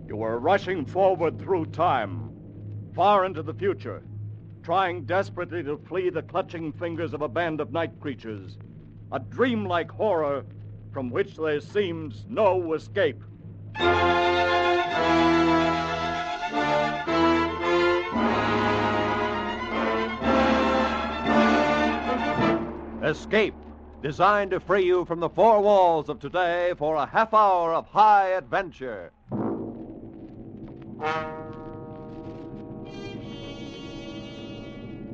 You were rushing forward through time, far into the future, trying desperately to flee the clutching fingers of a band of night creatures, a dreamlike horror from which there seems no escape. Escape, designed to free you from the four walls of today for a half hour of high adventure.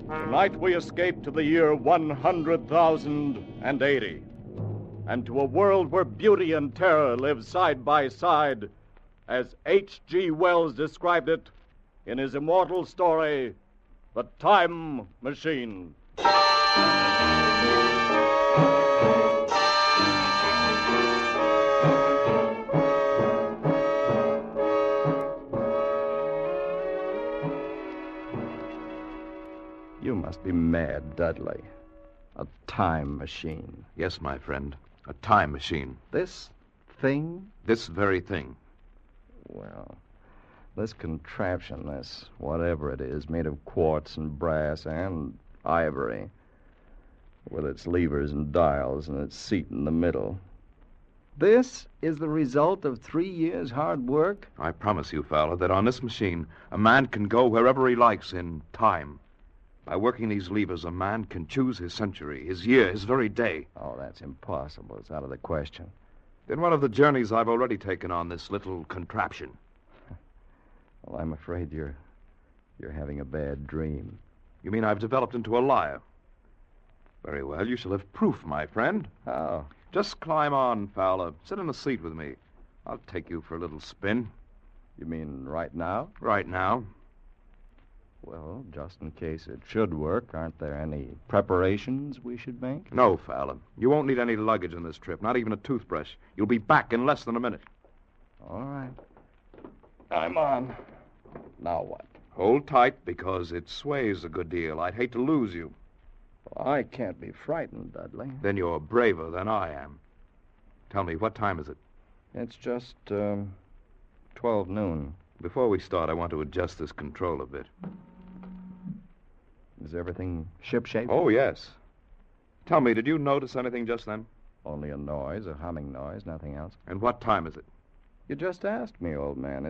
Tonight we escape to the year 100,080, and to a world where beauty and terror live side by side, as H.G. Wells described it in his immortal story, The Time Machine. You must be mad, Dudley. A time machine. Yes, my friend. A time machine. This thing? This very thing. Well, this contraption, this whatever it is, made of quartz and brass and ivory, with its levers and dials and its seat in the middle. This is the result of 3 years' hard work? I promise you, Fowler, that on this machine, a man can go wherever he likes in time. By working these levers, a man can choose his century, his year, his very day. Oh, that's impossible. It's out of the question. In one of the journeys I've already taken on this little contraption. Well, I'm afraid you're having a bad dream. You mean I've developed into a liar? Very well, you shall have proof, my friend. How? Just climb on, Fowler. Sit in the seat with me. I'll take you for a little spin. You mean right now? Right now. Well, just in case it should work, aren't there any preparations we should make? No, Fowler. You won't need any luggage on this trip, not even a toothbrush. You'll be back in less than a minute. All right. I'm on. Now what? Hold tight, because it sways a good deal. I'd hate to lose you. Well, I can't be frightened, Dudley. Then you're braver than I am. Tell me, what time is it? It's just 12 noon. Before we start, I want to adjust this control a bit. Is everything shipshape? Oh, yes. Tell me, did you notice anything just then? Only a noise, a humming noise, nothing else. And what time is it? You just asked me, old man.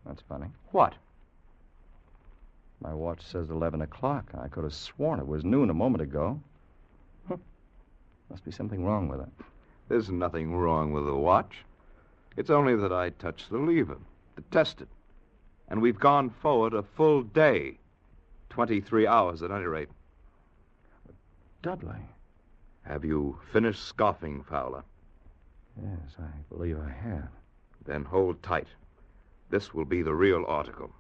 That's funny. What? My watch says 11 o'clock. I could have sworn it was noon a moment ago. Must be something wrong with it. There's nothing wrong with the watch. It's only that I touched the lever to test it. And we've gone forward a full day. 23 hours at any rate. Dudley. Have you finished scoffing, Fowler? Yes, I believe I have. Then hold tight. This will be the real article.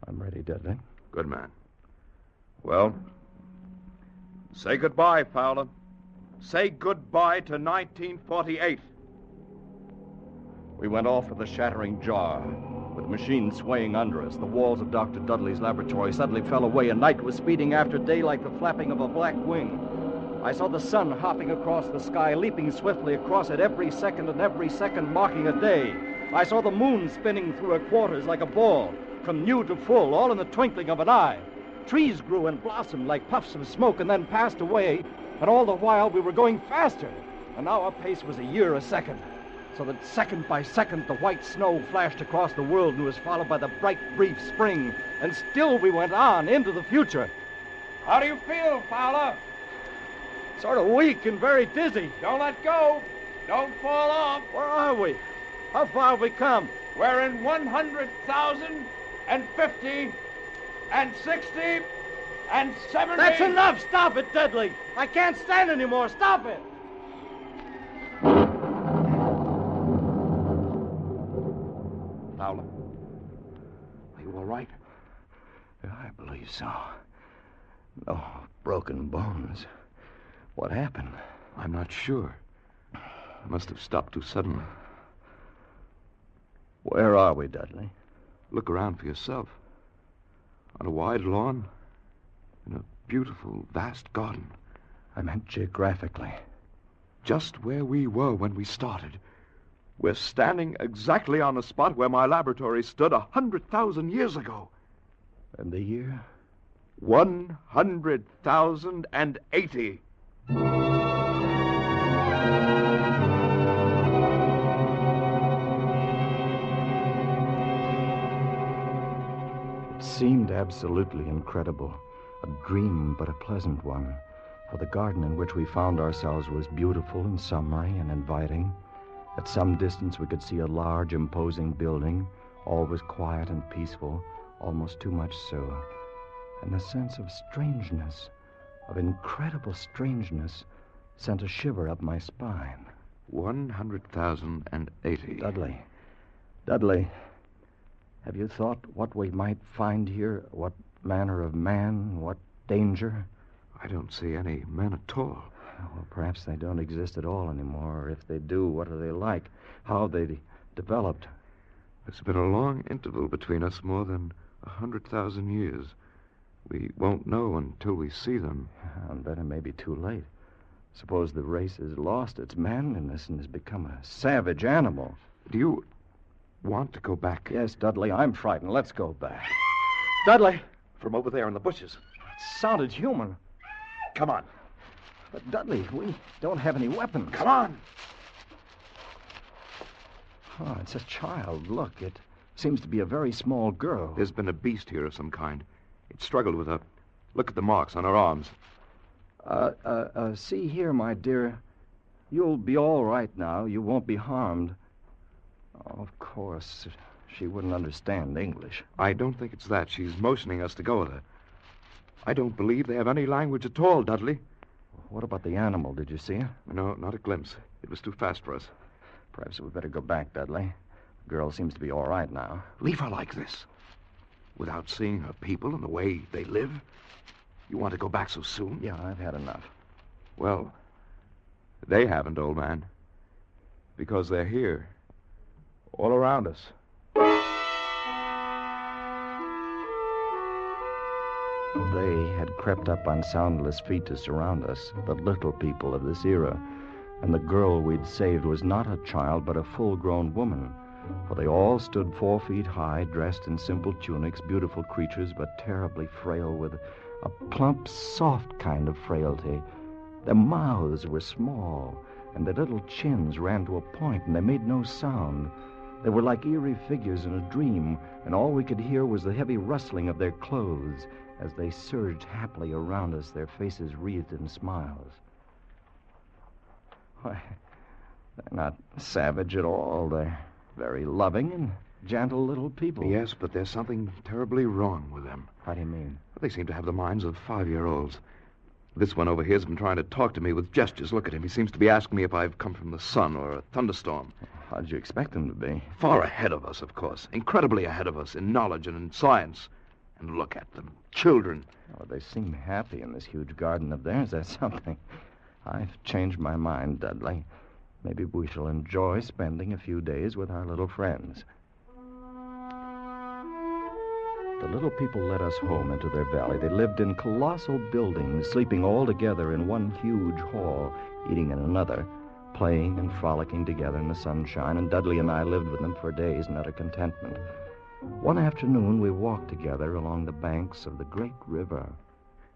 I'm ready, Dudley. Good man. Well, say goodbye, Fowler. Say goodbye to 1948. We went off with a shattering jar. With the machine swaying under us, the walls of Dr. Dudley's laboratory suddenly fell away, and night was speeding after day like the flapping of a black wing. I saw the sun hopping across the sky, leaping swiftly across it every second and every second marking a day. I saw the moon spinning through her quarters like a ball, from new to full, all in the twinkling of an eye. Trees grew and blossomed like puffs of smoke and then passed away, and all the while we were going faster, and now our pace was a year a second. So that second by second the white snow flashed across the world and was followed by the bright, brief spring. And still we went on into the future. How do you feel, Fowler? Sort of weak and very dizzy. Don't let go. Don't fall off. Where are we? How far have we come? We're in 100,000 and 50 and 60 and 70. That's enough! Stop it, Dudley! I can't stand anymore! Stop it! Fowler, are you all right? I believe so. No broken bones. What happened? I'm not sure. I must have stopped too suddenly. Where are we, Dudley? Look around for yourself. On a wide lawn, in a beautiful, vast garden. I meant geographically. Just where we were when we started. We're standing exactly on the spot where my laboratory stood 100,000 years ago. And the year? 100,080. It seemed absolutely incredible. A dream, but a pleasant one. For the garden in which we found ourselves was beautiful and summery and inviting. At some distance we could see a large, imposing building. All was quiet and peaceful, almost too much so. And the sense of strangeness, of incredible strangeness, sent a shiver up my spine. 100,080. Dudley, have you thought what we might find here? What manner of man? What danger? I don't see any men at all. Well, perhaps they don't exist at all anymore. Or if they do, what are they like? How have they developed? There's been a long interval between us, more than 100,000 years. We won't know until we see them. And then it may be too late. Suppose the race has lost its manliness and has become a savage animal. Do you want to go back? Yes, Dudley, I'm frightened. Let's go back. Dudley! From over there in the bushes. It sounded human. Come on. But Dudley, we don't have any weapons. Come on. Oh, it's a child. Look, it seems to be a very small girl. There's been a beast here of some kind. It struggled with her. Look at the marks on her arms. See here, my dear. You'll be all right now. You won't be harmed. Oh, of course, she wouldn't understand English. I don't think it's that. She's motioning us to go with her. I don't believe they have any language at all, Dudley. What about the animal? Did you see it? No, not a glimpse. It was too fast for us. Perhaps we'd better go back, Dudley. The girl seems to be all right now. Leave her like this, without seeing her people and the way they live? You want to go back so soon? Yeah, I've had enough. Well, they haven't, old man. Because they're here. All around us. They had crept up on soundless feet to surround us, the little people of this era. And the girl we'd saved was not a child, but a full-grown woman. For they all stood 4 feet high, dressed in simple tunics, beautiful creatures, but terribly frail, with a plump, soft kind of frailty. Their mouths were small, and their little chins ran to a point, and they made no sound. They were like eerie figures in a dream, and all we could hear was the heavy rustling of their clothes as they surged happily around us, their faces wreathed in smiles. Why, they're not savage at all. They're very loving and gentle little people. Yes, but there's something terribly wrong with them. How do you mean? They seem to have the minds of 5-year-olds. This one over here's been trying to talk to me with gestures. Look at him. He seems to be asking me if I've come from the sun or a thunderstorm. How did you expect them to be? Far ahead of us, of course. Incredibly ahead of us in knowledge and in science. And look at them. Children. Oh, they seem happy in this huge garden of theirs. That's something. I've changed my mind, Dudley. Maybe we shall enjoy spending a few days with our little friends. The little people led us home into their valley. They lived in colossal buildings, sleeping all together in one huge hall, eating in another, playing and frolicking together in the sunshine, and Dudley and I lived with them for days in utter contentment. One afternoon, we walked together along the banks of the great river.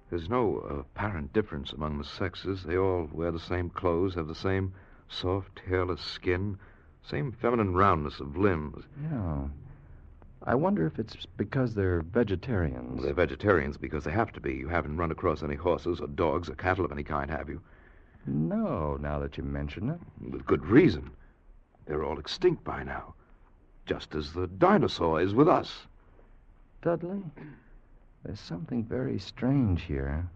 There's no apparent difference among the sexes. They all wear the same clothes, have the same soft, hairless skin, same feminine roundness of limbs. Yeah. I wonder if it's because they're vegetarians. Well, they're vegetarians because they have to be. You haven't run across any horses or dogs or cattle of any kind, have you? No, now that you mention it. With good reason. They're all extinct by now. Just as the dinosaur is with us. Dudley, there's something very strange here.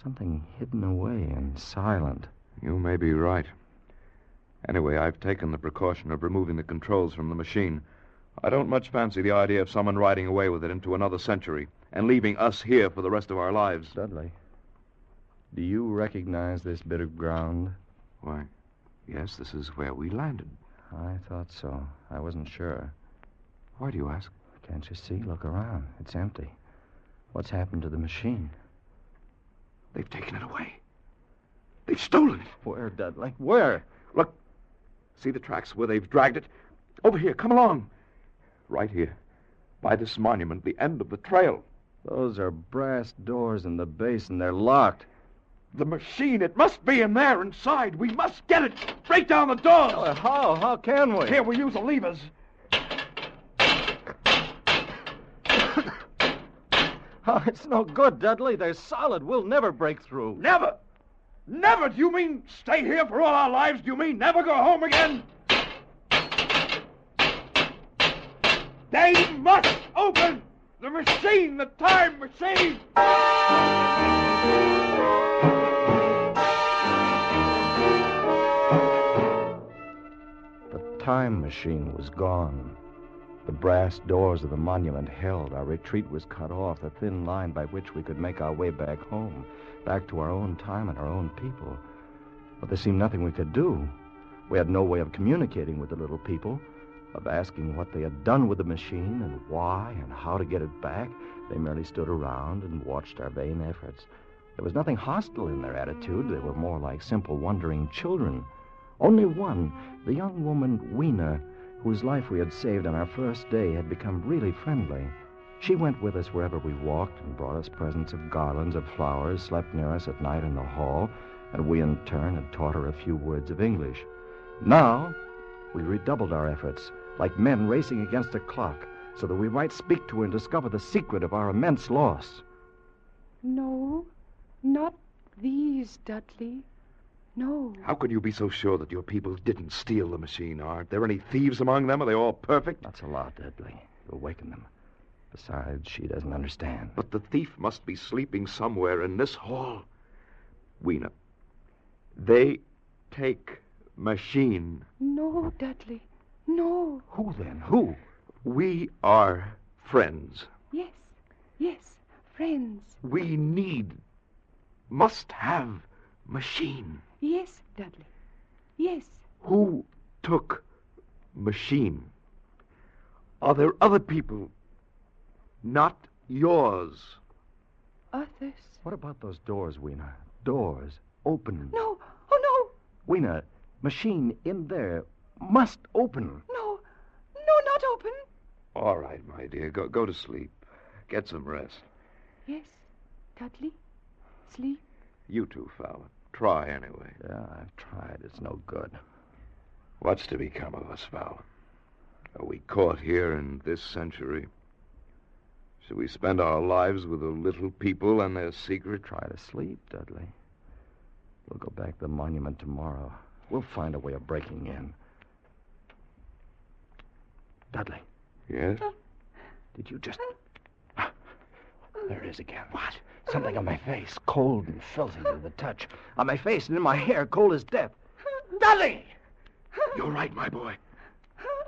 Something hidden away and silent. You may be right. Anyway, I've taken the precaution of removing the controls from the machine. I don't much fancy the idea of someone riding away with it into another century and leaving us here for the rest of our lives. Dudley, do you recognize this bit of ground? Why, yes, this is where we landed. I thought so. I wasn't sure. Why do you ask? Can't you see? Look around. It's empty. What's happened to the machine? They've taken it away. They've stolen it. Where, Dudley? Where? Look. See the tracks where they've dragged it? Over here, come along. Right here. By this monument, the end of the trail. Those are brass doors in the base, and they're locked. The machine, it must be in there inside. We must get it. Break down the doors. Oh, how? How can we? Here, we use the levers. Oh, it's no good, Dudley. They're solid. We'll never break through. Never. Never? Do you mean stay here for all our lives? Do you mean never go home again? They must open the machine, the time machine. The time machine was gone. The brass doors of the monument held. Our retreat was cut off, the thin line by which we could make our way back home, back to our own time and our own people. But there seemed nothing we could do. We had no way of communicating with the little people, of asking what they had done with the machine and why and how to get it back. They merely stood around and watched our vain efforts. There was nothing hostile in their attitude. They were more like simple, wondering children. Only one, the young woman, Weena, whose life we had saved on our first day, had become really friendly. She went with us wherever we walked and brought us presents of garlands of flowers, slept near us at night in the hall, and we in turn had taught her a few words of English. Now, we redoubled our efforts, like men racing against a clock, so that we might speak to her and discover the secret of our immense loss. No, not these, Dudley. No. How can you be so sure that your people didn't steal the machine? Aren't there any thieves among them? Are they all perfect? That's a lot, Dudley. You'll waken them. Besides, she doesn't understand. But the thief must be sleeping somewhere in this hall. Weena, they take machine. No, Dudley. No. Who then? Who? We are friends. Yes, friends. We must have machine. Yes, Dudley. Yes. Who took machine? Are there other people? Not yours. Others. What about those doors, Weena? Doors. Open. No. Oh, no. Weena, machine in there must open. No, not open. All right, my dear. Go to sleep. Get some rest. Yes, Dudley. Sleep. You too, Fowler. Try anyway. Yeah, I've tried. It's no good. What's to become of us, Fowler? Are we caught here in this century? Should we spend our lives with the little people and their secret? Try to sleep, Dudley. We'll go back to the monument tomorrow. We'll find a way of breaking in. Dudley. Yes? Did you just... There it is again. What? Something on my face, cold and filthy to the touch. On my face and in my hair, cold as death. Dudley! You're right, my boy.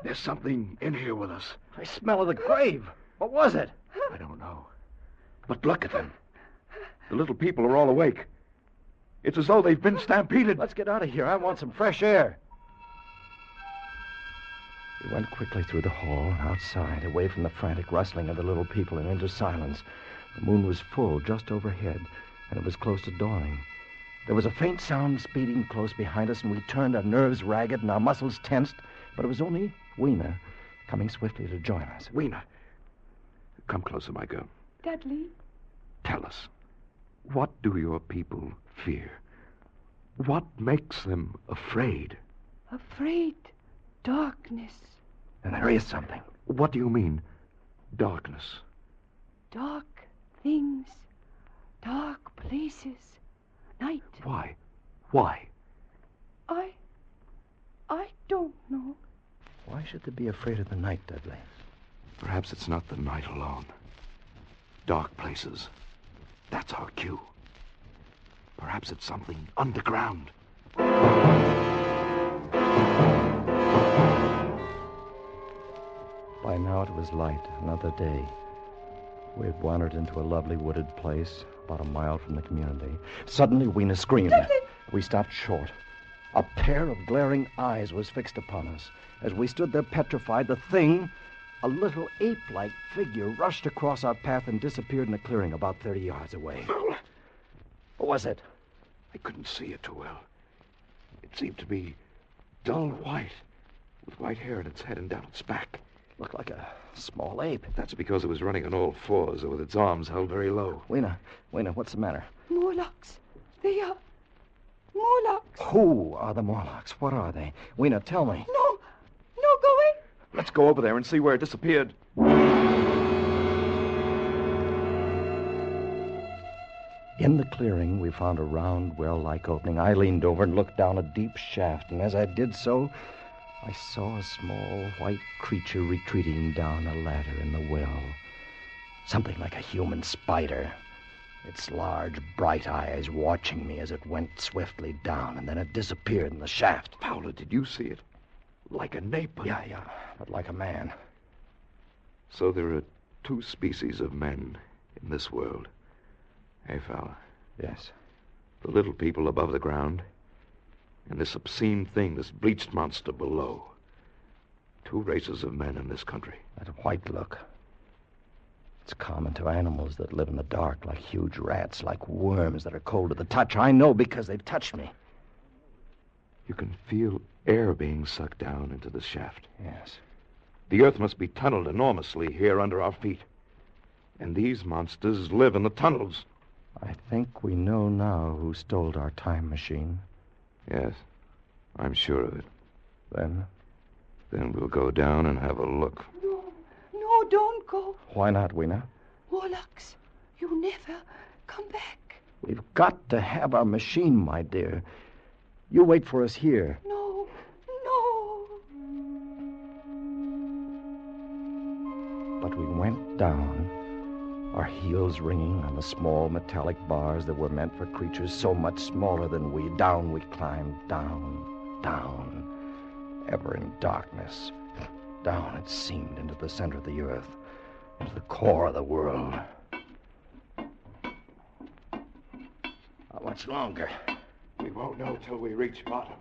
There's something in here with us. I smell of the grave. What was it? I don't know. But look at them. The little people are all awake. It's as though they've been stampeded. Let's get out of here. I want some fresh air. We went quickly through the hall and outside, away from the frantic rustling of the little people and into silence. The moon was full just overhead, and it was close to dawning. There was a faint sound speeding close behind us, and we turned, our nerves ragged and our muscles tensed. But it was only Weena coming swiftly to join us. Weena, come closer, my girl. Dudley. Tell us, what do your people fear? What makes them afraid? Afraid. Darkness. And there is something. What do you mean, darkness? Dark things. Dark places. Night. Why? I don't know. Why should they be afraid of the night, Dudley? Perhaps it's not the night alone. Dark places. That's our cue. Perhaps it's something underground. By now it was light, another day. We had wandered into a lovely wooded place, about a mile from the community. Suddenly, Weena screamed. Dudley! We stopped short. A pair of glaring eyes was fixed upon us. As we stood there petrified, the thing, a little ape-like figure, rushed across our path and disappeared in a clearing about 30 yards away. What was it? I couldn't see it too well. It seemed to be dull white, with white hair in its head and down its back. Looked like a small ape. That's because it was running on all fours or with its arms held very low. Weena, what's the matter? Morlocks. They are Morlocks. Who are the Morlocks? What are they? Weena, tell me. No, go away. Let's go over there and see where it disappeared. In the clearing, we found a round, well-like opening. I leaned over and looked down a deep shaft, and as I did so, I saw a small white creature retreating down a ladder in the well. Something like a human spider. Its large, bright eyes watching me as it went swiftly down, and then it disappeared in the shaft. Fowler, did you see it? Like an ape? Yeah, but like a man. So there are two species of men in this world. Hey, Fowler. Yes. The little people above the ground, and this obscene thing, this bleached monster below. Two races of men in this country. That white look. It's common to animals that live in the dark, like huge rats, like worms that are cold to the touch. I know because they've touched me. You can feel air being sucked down into the shaft. Yes. The earth must be tunneled enormously here under our feet. And these monsters live in the tunnels. I think we know now who stole our time machine. Yes, I'm sure of it. Then we'll go down and have a look. No, don't go. Why not, Weena? Morlocks, you never come back. We've got to have our machine, my dear. You wait for us here. No. But we went down, our heels ringing on the small metallic bars that were meant for creatures so much smaller than we. Down we climbed, down, ever in darkness. Down, it seemed, into the center of the earth, into the core of the world. How much longer? We won't know till we reach bottom.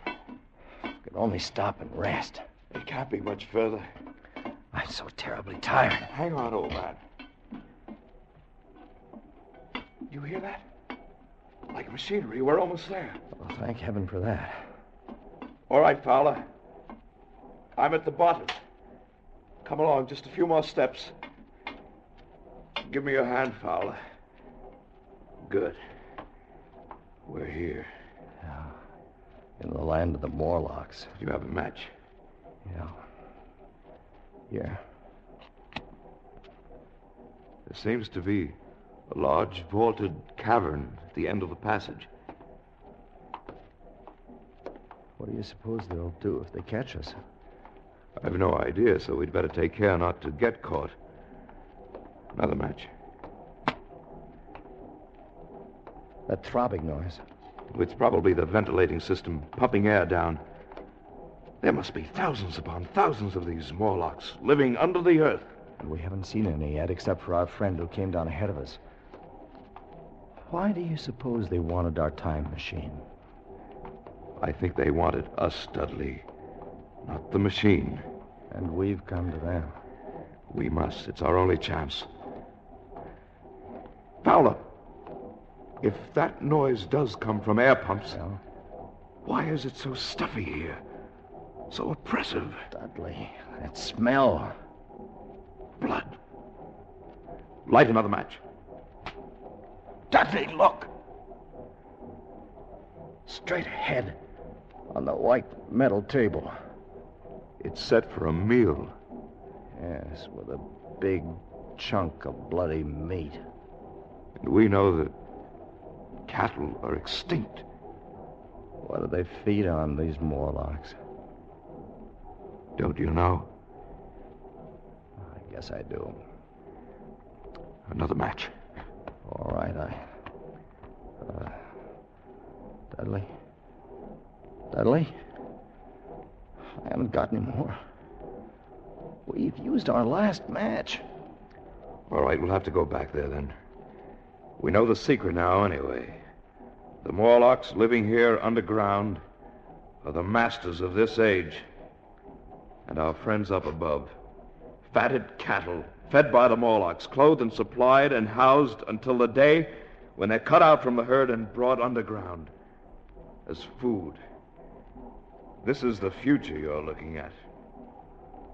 Could only stop and rest. It can't be much further. I'm so terribly tired. Hang on, old man. You hear that? Like machinery. We're almost there. Well, thank heaven for that. All right, Fowler. I'm at the bottom. Come along, just a few more steps. Give me your hand, Fowler. Good. We're here. Yeah. In the land of the Morlocks. You have a match? Yeah. Here. There seems to be a large vaulted cavern at the end of the passage. What do you suppose they'll do if they catch us? I've no idea, so we'd better take care not to get caught. Another match. That throbbing noise. It's probably the ventilating system pumping air down. There must be thousands upon thousands of these Morlocks living under the earth. And we haven't seen any yet, except for our friend who came down ahead of us. Why do you suppose they wanted our time machine? I think they wanted us, Dudley, not the machine. And we've come to them. We must. It's our only chance. Fowler, if that noise does come from air pumps, Well? why is it so stuffy here? So oppressive. Dudley, that smell. Blood. Light another match. Dudley, look! Straight ahead on the white metal table. It's set for a meal. Yes, with a big chunk of bloody meat. And we know that cattle are extinct. What do they feed on, these Morlocks? Don't you know? I guess I do. Another match. All right, Dudley? Dudley? I haven't got any more. We've used our last match. All right, we'll have to go back there then. We know the secret now, anyway. The Morlocks living here underground are the masters of this age. And our friends up above. Fatted cattle, fed by the Morlocks, clothed and supplied and housed until the day when they're cut out from the herd and brought underground as food. This is the future you're looking at.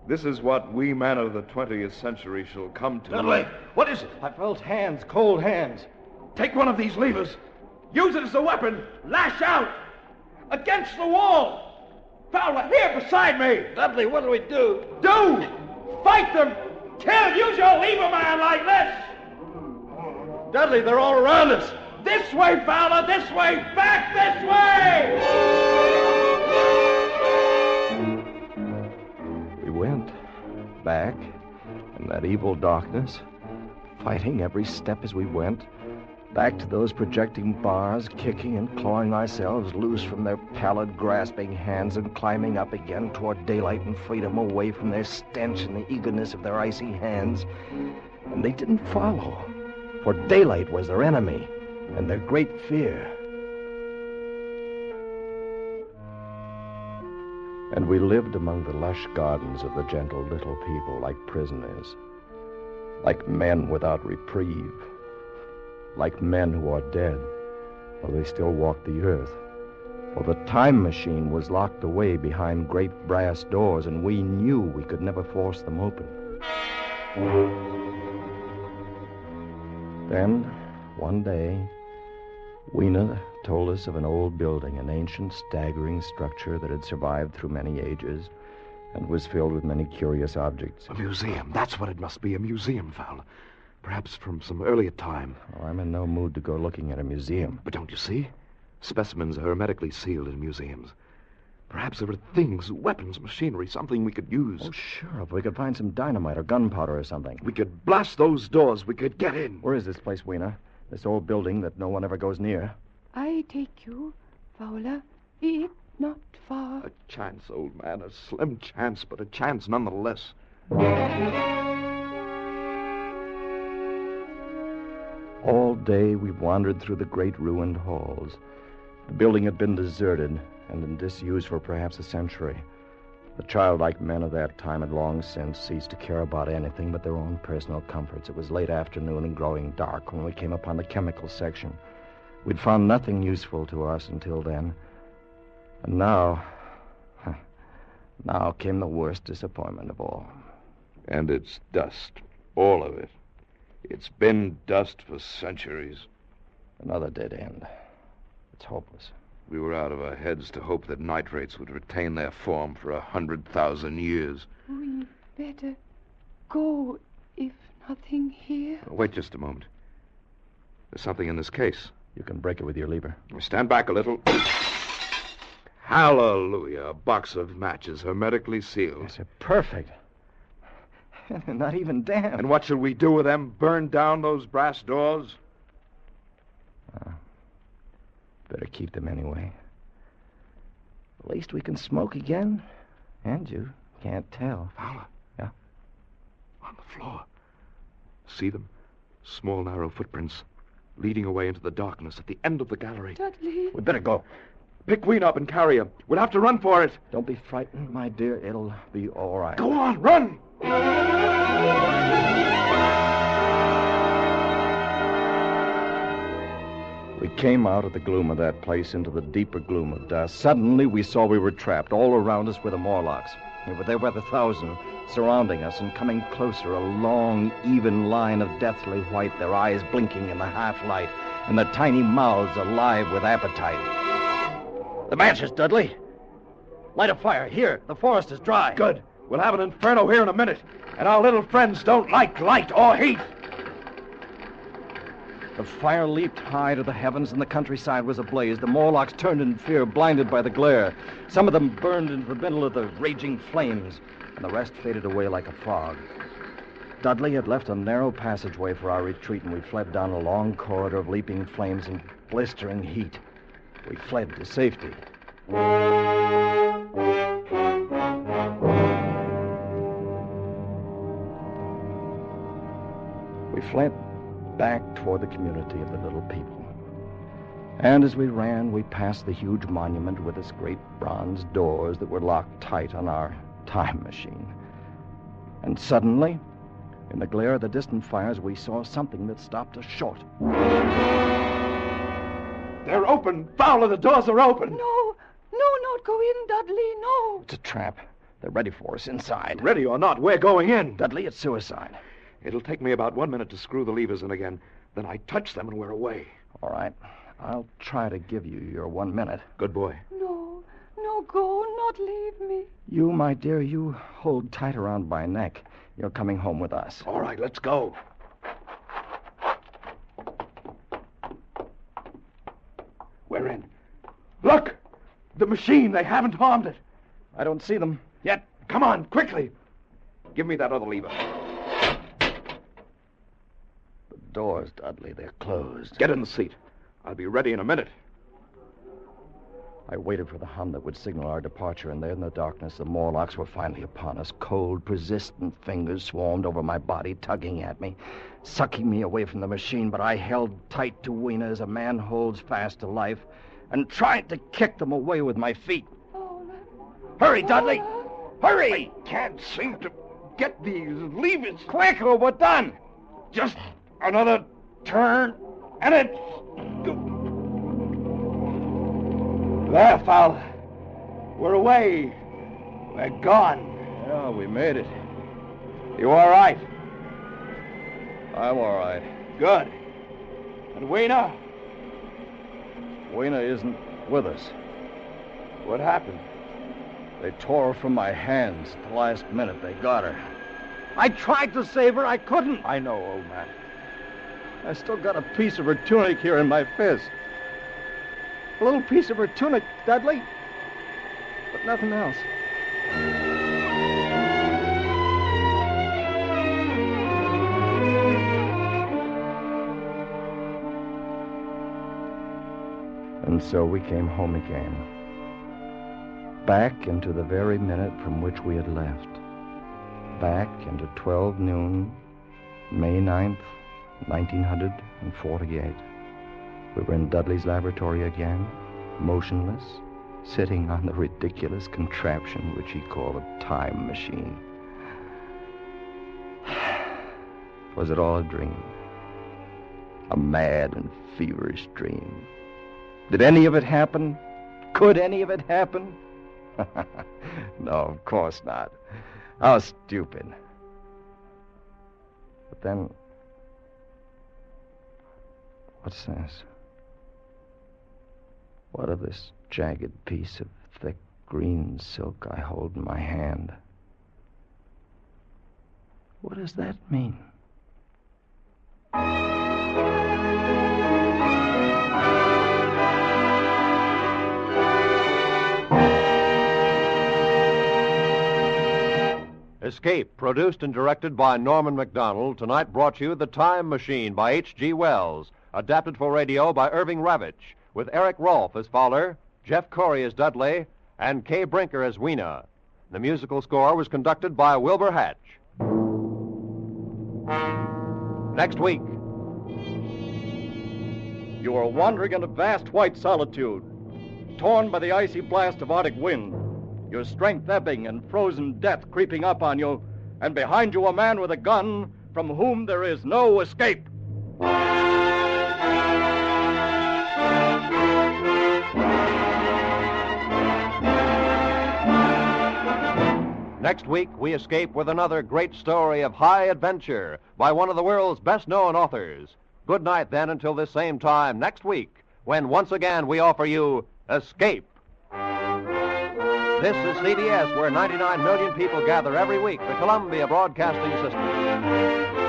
This is what we men of the 20th century shall come to. Dudley, what is it? I felt hands, cold hands. Take one of these levers. Use it as a weapon. Lash out. Against the wall. Fowler, here beside me. Dudley, what do we do? Do! Fight them! Kill! Use your lever man like this! Dudley, they're all around us. This way, Fowler! This way! Back this way! We went back in that evil darkness, fighting every step as we went, back to those projecting bars, kicking and clawing ourselves loose from their pallid, grasping hands and climbing up again toward daylight and freedom, away from their stench and the eagerness of their icy hands. And they didn't follow, for daylight was their enemy and their great fear. And we lived among the lush gardens of the gentle little people like prisoners, like men without reprieve, like men who are dead, though they still walk the earth. For the time machine was locked away behind great brass doors, and we knew we could never force them open. Then, one day, Weena told us of an old building, an ancient, staggering structure that had survived through many ages and was filled with many curious objects. A museum. That's what it must be, a museum, Fowler. Perhaps from some earlier time. Oh, I'm in no mood to go looking at a museum. But don't you see? Specimens are hermetically sealed in museums. Perhaps there are things, weapons, machinery, something we could use. Oh, sure. If we could find some dynamite or gunpowder or something. We could blast those doors. We could get in. Where is this place, Weena? This old building that no one ever goes near. I take you, Fowler. It's not far. A chance, old man. A slim chance, but a chance nonetheless. All day we wandered through the great ruined halls. The building had been deserted and in disuse for perhaps a century. The childlike men of that time had long since ceased to care about anything but their own personal comforts. It was late afternoon and growing dark when we came upon the chemical section. We'd found nothing useful to us until then. And now came the worst disappointment of all. And it's dust. All of it. It's been dust for centuries. Another dead end. It's hopeless. We were out of our heads to hope that nitrates would retain their form for 100,000 years. We better go, if nothing here. Wait just a moment. There's something in this case. You can break it with your lever. Stand back a little. Hallelujah. A box of matches hermetically sealed. Yes, perfect. Not even damp. And what should we do with them? Burn down those brass doors? Better keep them anyway. At least we can smoke again. And you can't tell. Fowler. Yeah? On the floor. See them? Small, narrow footprints leading away into the darkness at the end of the gallery. Dudley. We better go. Pick Ween up and carry her. We'll have to run for it. Don't be frightened, my dear. It'll be all right. Go on, run! We came out of the gloom of that place into the deeper gloom of dusk. Suddenly, we saw we were trapped. All around us were the Morlocks. They were there by the thousand, surrounding us and coming closer, a long, even line of deathly white, their eyes blinking in the half-light, and their tiny mouths alive with appetite. The matches, Dudley. Light a fire. Here, the forest is dry. Good. We'll have an inferno here in a minute. And our little friends don't like light or heat. The fire leaped high to the heavens, and the countryside was ablaze. The Morlocks turned in fear, blinded by the glare. Some of them burned into the middle of the raging flames, and the rest faded away like a fog. Dudley had left a narrow passageway for our retreat, and we fled down a long corridor of leaping flames and blistering heat. We fled to safety. We fled back toward the community of the little people. And as we ran, we passed the huge monument with its great bronze doors that were locked tight on our time machine. And suddenly, in the glare of the distant fires, we saw something that stopped us short. They're open. Fowler, the doors are open. No, No, not go in, Dudley, no. It's a trap. They're ready for us inside. Ready or not, we're going in. Dudley, it's suicide. It'll take me about 1 minute to screw the levers in again. Then I touch them and we're away. All right. I'll try to give you your 1 minute. Good boy. No, go, not leave me. You, my dear, you hold tight around my neck. You're coming home with us. All right, let's go. We're in. Look! The machine. They haven't harmed it. I don't see them. Yet. Come on, quickly. Give me that other lever. The doors, Dudley, they're closed. Get in the seat. I'll be ready in a minute. I waited for the hum that would signal our departure, and there in the darkness, the Morlocks were finally upon us. Cold, persistent fingers swarmed over my body, tugging at me, sucking me away from the machine, but I held tight to Weena as a man holds fast to life, and tried to kick them away with my feet. Hurry, Dudley! Hurry! I can't seem to get these levers. Quick, or we're done! Just another turn, and it's... There, Fowler. We're away. We're gone. Yeah, we made it. You all right? I'm all right. Good. And Weena? Weena isn't with us. What happened? They tore her from my hands at the last minute. They got her. I tried to save her. I couldn't. I know, old man. I still got a piece of her tunic here in my fist. A little piece of her tunic, Dudley. But nothing else. And so we came home again. Back into the very minute from which we had left. Back into 12 noon, May 9th, 1948. We were in Dudley's laboratory again, motionless, sitting on the ridiculous contraption which he called a time machine. Was it all a dream? A mad and feverish dream? Did any of it happen? Could any of it happen? No, of course not. How stupid. But then... what's this? What of this jagged piece of thick green silk I hold in my hand? What does that mean? Escape, produced and directed by Norman MacDonald, tonight brought you The Time Machine by H.G. Wells, adapted for radio by Irving Ravitch, with Eric Rolfe as Fowler, Jeff Corey as Dudley, and Kay Brinker as Weena. The musical score was conducted by Wilbur Hatch. Next week. You are wandering in a vast white solitude, torn by the icy blast of Arctic wind, your strength ebbing and frozen death creeping up on you, and behind you a man with a gun from whom there is no escape. Next week, we escape with another great story of high adventure by one of the world's best-known authors. Good night, then, until this same time next week, when once again we offer you Escape. This is CBS, where 99 million people gather every week, the Columbia Broadcasting System.